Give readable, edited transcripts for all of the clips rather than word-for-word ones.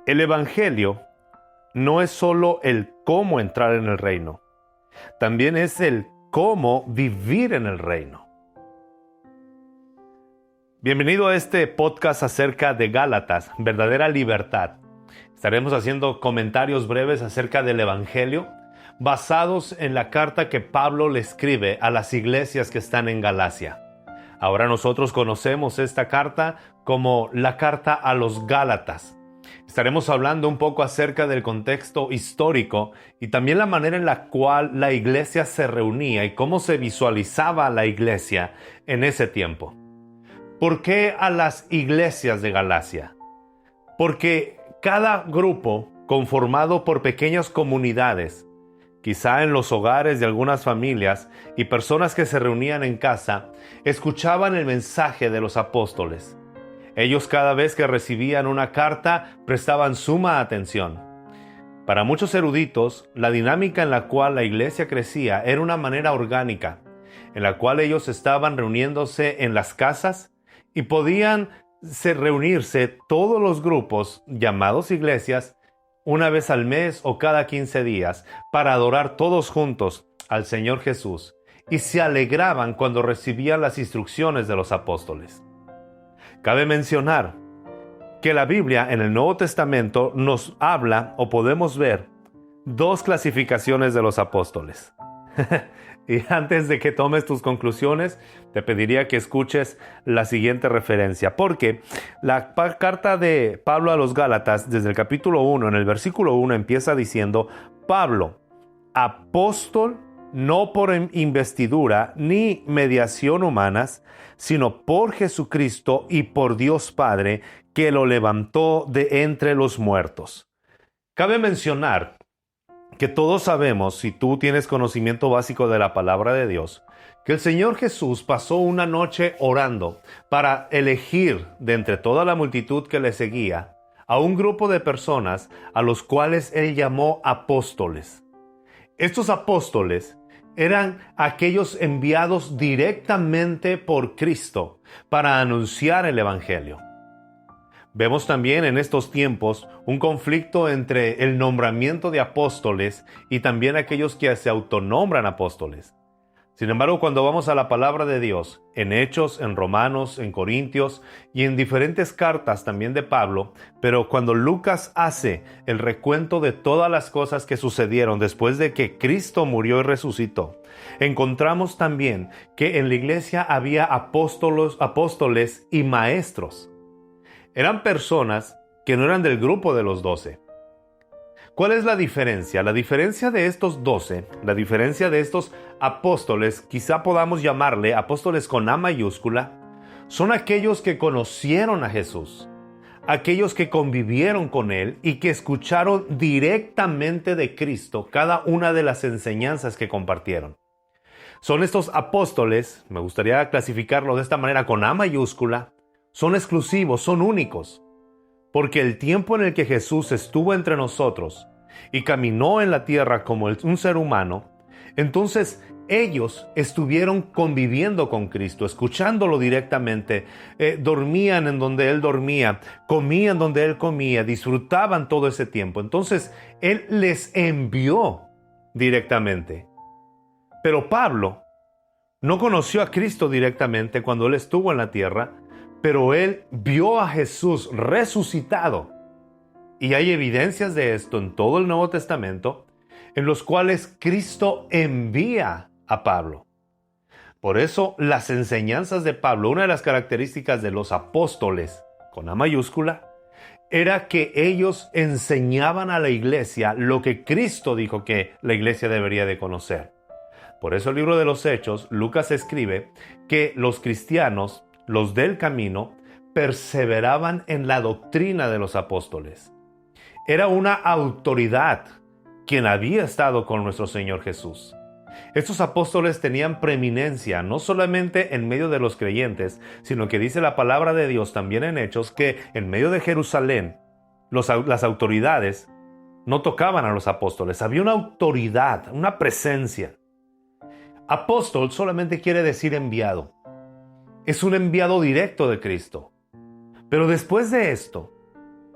El Evangelio no es solo el cómo entrar en el reino, también es el cómo vivir en el reino. Bienvenido a este podcast acerca de Gálatas, verdadera libertad. Estaremos haciendo comentarios breves acerca del Evangelio, basados en la carta que Pablo le escribe a las iglesias que están en Galacia. Ahora nosotros conocemos esta carta como la carta a los Gálatas. Estaremos hablando un poco acerca del contexto histórico y también la manera en la cual la iglesia se reunía y cómo se visualizaba la iglesia en ese tiempo. ¿Por qué a las iglesias de Galacia? Porque cada grupo, conformado por pequeñas comunidades, quizá en los hogares de algunas familias y personas que se reunían en casa, escuchaban el mensaje de los apóstoles. Ellos cada vez que recibían una carta prestaban suma atención. Para muchos eruditos, la dinámica en la cual la iglesia crecía era una manera orgánica, en la cual ellos estaban reuniéndose en las casas y podían reunirse todos los grupos llamados iglesias una vez al mes o cada 15 días para adorar todos juntos al Señor Jesús, y se alegraban cuando recibían las instrucciones de los apóstoles. Cabe mencionar que la Biblia en el Nuevo Testamento nos habla o podemos ver dos clasificaciones de los apóstoles. Y antes de que tomes tus conclusiones, te pediría que escuches la siguiente referencia, porque la carta de Pablo a los Gálatas, desde el capítulo 1, en el versículo 1, empieza diciendo: Pablo, apóstol, no por investidura ni mediación humanas, sino por Jesucristo y por Dios Padre, que lo levantó de entre los muertos. Cabe mencionar que todos sabemos, si tú tienes conocimiento básico de la palabra de Dios, que el Señor Jesús pasó una noche orando para elegir de entre toda la multitud que le seguía a un grupo de personas a los cuales Él llamó apóstoles. Estos apóstoles eran aquellos enviados directamente por Cristo para anunciar el Evangelio. Vemos también en estos tiempos un conflicto entre el nombramiento de apóstoles y también aquellos que se autonombran apóstoles. Sin embargo, cuando vamos a la palabra de Dios, en Hechos, en Romanos, en Corintios y en diferentes cartas también de Pablo, pero cuando Lucas hace el recuento de todas las cosas que sucedieron después de que Cristo murió y resucitó, encontramos también que en la iglesia había apóstoles y maestros. Eran personas que no eran del grupo de los 12. ¿Cuál es la diferencia? La diferencia de estos 12, la diferencia de estos apóstoles, quizá podamos llamarle apóstoles con A mayúscula, son aquellos que conocieron a Jesús, aquellos que convivieron con Él y que escucharon directamente de Cristo cada una de las enseñanzas que compartieron. Son estos apóstoles, me gustaría clasificarlo de esta manera con A mayúscula, son exclusivos, son únicos. Porque el tiempo en el que Jesús estuvo entre nosotros y caminó en la tierra como un ser humano, entonces ellos estuvieron conviviendo con Cristo, escuchándolo directamente, dormían en donde Él dormía, comían donde Él comía, disfrutaban todo ese tiempo. Entonces Él les envió directamente. Pero Pablo no conoció a Cristo directamente cuando Él estuvo en la tierra, pero él vio a Jesús resucitado. Y hay evidencias de esto en todo el Nuevo Testamento, en los cuales Cristo envía a Pablo. Por eso las enseñanzas de Pablo, una de las características de los apóstoles, con A mayúscula, era que ellos enseñaban a la iglesia lo que Cristo dijo que la iglesia debería de conocer. Por eso el libro de los Hechos, Lucas escribe que los cristianos, los del camino, perseveraban en la doctrina de los apóstoles. Era una autoridad quien había estado con nuestro Señor Jesús. Estos apóstoles tenían preeminencia no solamente en medio de los creyentes, sino que dice la palabra de Dios también en Hechos que en medio de Jerusalén las autoridades no tocaban a los apóstoles. Había una autoridad, una presencia. Apóstol solamente quiere decir enviado. Es un enviado directo de Cristo. Pero después de esto,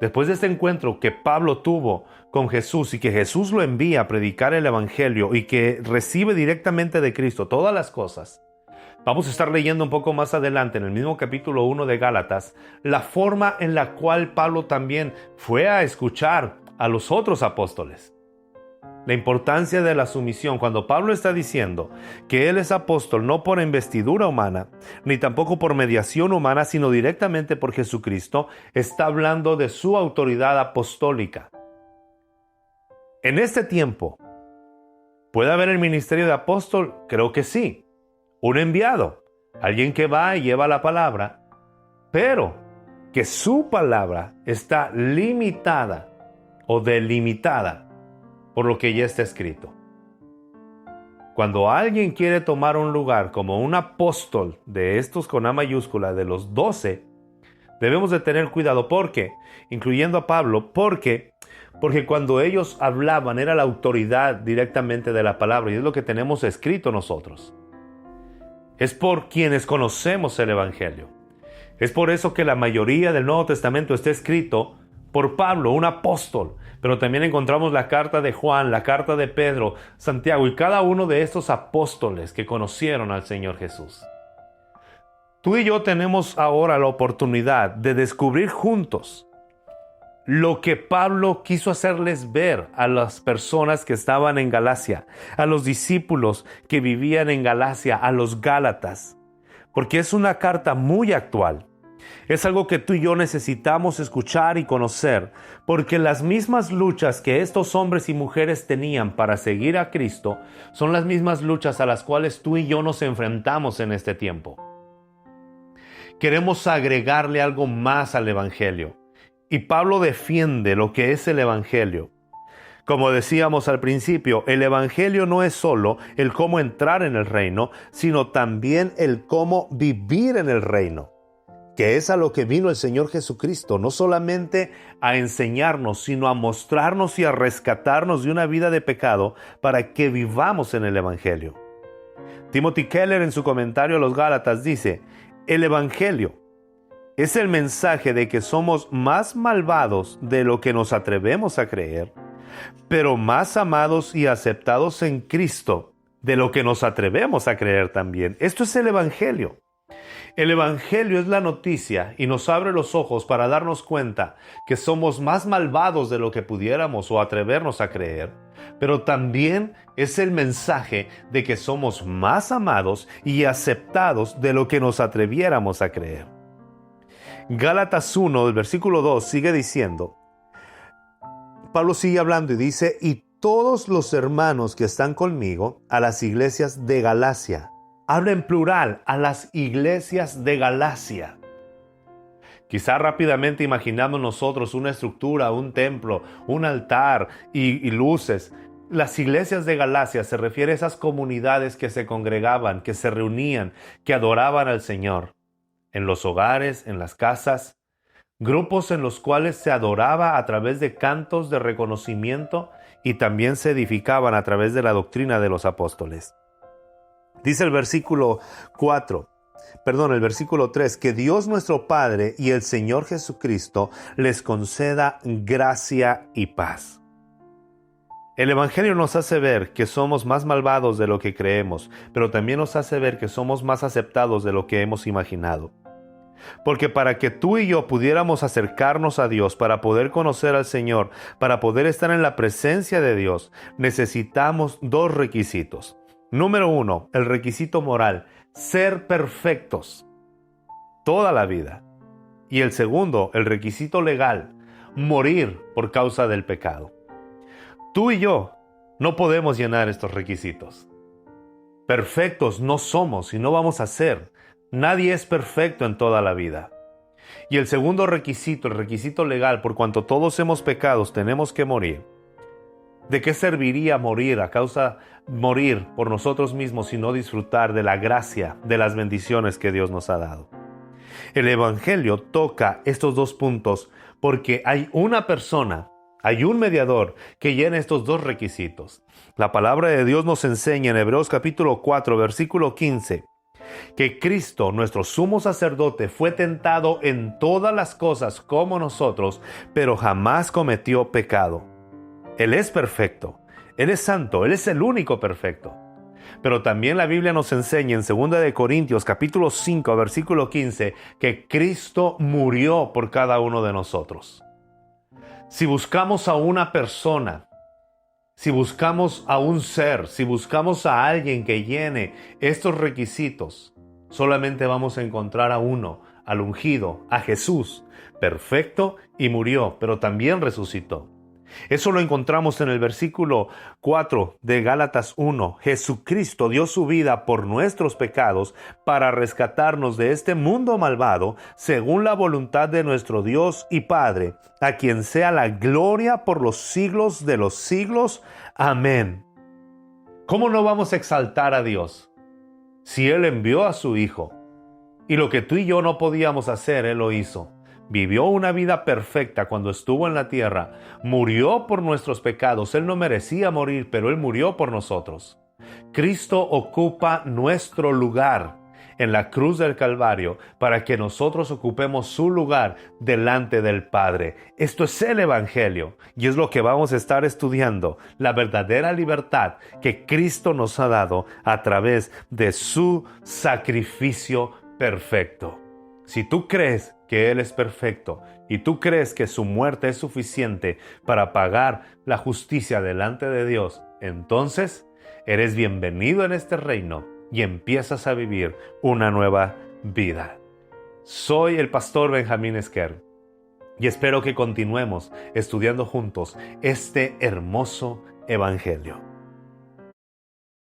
después de este encuentro que Pablo tuvo con Jesús y que Jesús lo envía a predicar el Evangelio y que recibe directamente de Cristo todas las cosas, vamos a estar leyendo un poco más adelante en el mismo capítulo 1 de Gálatas, la forma en la cual Pablo también fue a escuchar a los otros apóstoles. La importancia de la sumisión, cuando Pablo está diciendo que él es apóstol no por investidura humana, ni tampoco por mediación humana, sino directamente por Jesucristo, está hablando de su autoridad apostólica. En este tiempo, ¿puede haber el ministerio de apóstol? Creo que sí. Un enviado, alguien que va y lleva la palabra, pero que su palabra está limitada o delimitada por lo que ya está escrito. Cuando alguien quiere tomar un lugar como un apóstol de estos con A mayúscula, de los 12, debemos de tener cuidado porque, incluyendo a Pablo, porque cuando ellos hablaban era la autoridad directamente de la palabra y es lo que tenemos escrito nosotros. Es por quienes conocemos el Evangelio. Es por eso que la mayoría del Nuevo Testamento está escrito por Pablo, un apóstol. Pero también encontramos la carta de Juan, la carta de Pedro, Santiago y cada uno de estos apóstoles que conocieron al Señor Jesús. Tú y yo tenemos ahora la oportunidad de descubrir juntos lo que Pablo quiso hacerles ver a las personas que estaban en Galacia, a los discípulos que vivían en Galacia, a los Gálatas, porque es una carta muy actual. Es algo que tú y yo necesitamos escuchar y conocer, porque las mismas luchas que estos hombres y mujeres tenían para seguir a Cristo son las mismas luchas a las cuales tú y yo nos enfrentamos en este tiempo. Queremos agregarle algo más al Evangelio, y Pablo defiende lo que es el Evangelio. Como decíamos al principio, el Evangelio no es solo el cómo entrar en el reino, sino también el cómo vivir en el reino, que es a lo que vino el Señor Jesucristo, no solamente a enseñarnos, sino a mostrarnos y a rescatarnos de una vida de pecado para que vivamos en el Evangelio. Timothy Keller en su comentario a los Gálatas dice, el Evangelio es el mensaje de que somos más malvados de lo que nos atrevemos a creer, pero más amados y aceptados en Cristo de lo que nos atrevemos a creer también. Esto es el Evangelio. El Evangelio es la noticia y nos abre los ojos para darnos cuenta que somos más malvados de lo que pudiéramos o atrevernos a creer, pero también es el mensaje de que somos más amados y aceptados de lo que nos atreviéramos a creer. Gálatas 1, del versículo 2, sigue diciendo, Pablo sigue hablando y dice, y todos los hermanos que están conmigo a las iglesias de Galacia. Habla en plural, a las iglesias de Galacia. Quizá rápidamente imaginamos nosotros una estructura, un templo, un altar y luces. Las iglesias de Galacia se refiere a esas comunidades que se congregaban, que se reunían, que adoraban al Señor. En los hogares, en las casas, grupos en los cuales se adoraba a través de cantos de reconocimiento y también se edificaban a través de la doctrina de los apóstoles. Dice el versículo 3, que Dios nuestro Padre y el Señor Jesucristo les conceda gracia y paz. El Evangelio nos hace ver que somos más malvados de lo que creemos, pero también nos hace ver que somos más aceptados de lo que hemos imaginado. Porque para que tú y yo pudiéramos acercarnos a Dios, para poder conocer al Señor, para poder estar en la presencia de Dios, necesitamos dos requisitos. Número 1, el requisito moral, ser perfectos toda la vida. Y el segundo, el requisito legal, morir por causa del pecado. Tú y yo no podemos llenar estos requisitos. Perfectos no somos y no vamos a ser. Nadie es perfecto en toda la vida. Y el segundo requisito, el requisito legal, por cuanto todos hemos pecado, tenemos que morir. ¿De qué serviría morir por nosotros mismos y no disfrutar de la gracia, de las bendiciones que Dios nos ha dado? El Evangelio toca estos dos puntos porque hay una persona, hay un mediador que llena estos dos requisitos. La palabra de Dios nos enseña en Hebreos capítulo 4, versículo 15, que Cristo, nuestro sumo sacerdote, fue tentado en todas las cosas como nosotros, pero jamás cometió pecado. Él es perfecto, Él es santo, Él es el único perfecto. Pero también la Biblia nos enseña en 2 de Corintios capítulo 5, versículo 15, que Cristo murió por cada uno de nosotros. Si buscamos a una persona, si buscamos a un ser, si buscamos a alguien que llene estos requisitos, solamente vamos a encontrar a uno, al ungido, a Jesús, perfecto, y murió, pero también resucitó. Eso lo encontramos en el versículo 4 de Gálatas 1. Jesucristo dio su vida por nuestros pecados para rescatarnos de este mundo malvado, según la voluntad de nuestro Dios y Padre, a quien sea la gloria por los siglos de los siglos. Amén. ¿Cómo no vamos a exaltar a Dios si Él envió a su Hijo? Y lo que tú y yo no podíamos hacer, Él lo hizo. Vivió una vida perfecta cuando estuvo en la tierra. Murió por nuestros pecados. Él no merecía morir, pero Él murió por nosotros. Cristo ocupa nuestro lugar en la cruz del Calvario para que nosotros ocupemos su lugar delante del Padre. Esto es el Evangelio y es lo que vamos a estar estudiando, la verdadera libertad que Cristo nos ha dado a través de su sacrificio perfecto. Si tú crees que Él es perfecto y tú crees que su muerte es suficiente para pagar la justicia delante de Dios, entonces eres bienvenido en este reino y empiezas a vivir una nueva vida. Soy el pastor Benjamín Esquer y espero que continuemos estudiando juntos este hermoso evangelio.